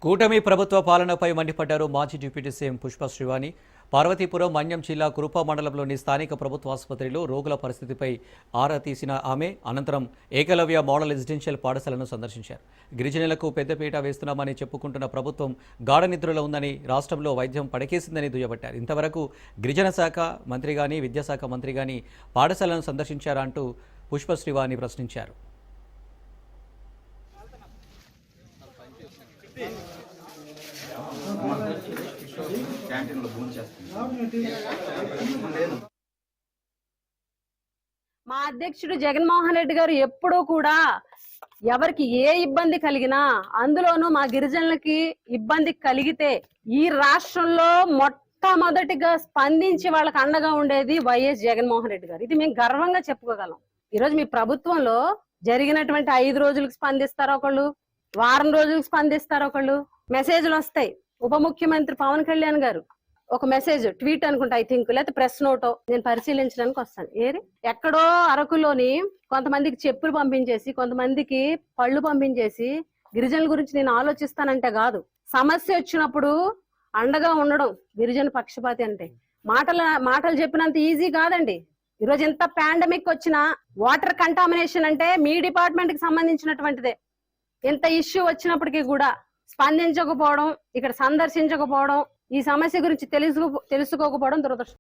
కూటమి ప్రభుత్వ పాలనపై మండిపడ్డారు మాజీ డిప్యూటీ సీఎం పుష్ప శ్రీవాణి. పార్వతీపురం మన్యం జిల్లా కురుప మండలంలోని స్థానిక ప్రభుత్వ ఆసుపత్రిలో రోగుల పరిస్థితిపై ఆరా తీసిన ఆమె అనంతరం ఏకలవ్య మోడల్ రెసిడెన్షియల్ పాఠశాలను సందర్శించారు. గిరిజనులకు పెద్దపీట వేస్తున్నామని చెప్పుకుంటున్న ప్రభుత్వం గాఢ నిద్రలో ఉందని, రాష్ట్రంలో వైద్యం పడకేసిందని దుయ్యబట్టారు. ఇంతవరకు గిరిజన శాఖ మంత్రి గాని, విద్యాశాఖ మంత్రి గాని పాఠశాలను సందర్శించారా అంటూ పుష్ప శ్రీవాణి ప్రశ్నించారు. మా అధ్యక్షుడు జగన్మోహన్ రెడ్డి గారు ఎప్పుడూ కూడా ఎవరికి ఏ ఇబ్బంది కలిగినా, అందులోనూ మా గిరిజనులకి ఇబ్బంది కలిగితే ఈ రాష్ట్రంలో మొట్టమొదటిగా స్పందించి వాళ్ళకి అండగా ఉండేది వైఎస్ జగన్మోహన్ రెడ్డి గారు. ఇది మేము గర్వంగా చెప్పుకోగలం. ఈరోజు మీ ప్రభుత్వంలో జరిగినటువంటి 5 రోజులకు స్పందిస్తారు ఒకళ్ళు, వారం రోజులకు స్పందిస్తారు ఒకళ్ళు. మెసేజ్లు వస్తాయి. ఉప ముఖ్యమంత్రి పవన్ కళ్యాణ్ గారు ఒక మెసేజ్ ట్వీట్ అనుకుంటా, ఐ థింక్, లేకపోతే ప్రెస్ నోటో నేను పరిశీలించడానికి వస్తాను. ఎక్కడో అరకులోని కొంతమందికి చెప్పులు పంపించేసి, కొంతమందికి పళ్ళు పంపించేసి గిరిజనుల గురించి నేను ఆలోచిస్తానంటే కాదు. సమస్య వచ్చినప్పుడు అండగా ఉండడం గిరిజన పక్షపాతి అంటే మాటలు చెప్పినంత ఈజీ కాదండి. ఈరోజు ఎంత పాండమిక్ వచ్చినా వాటర్ కంటామినేషన్ అంటే మీ డిపార్ట్మెంట్ కి సంబంధించినటువంటిదే. ఎంత ఇష్యూ వచ్చినప్పటికీ కూడా స్పందించకపోవడం, ఇక్కడ సందర్శించకపోవడం, ఈ సమస్య గురించి తెలుసుకోకపోవడం దురదృష్టం.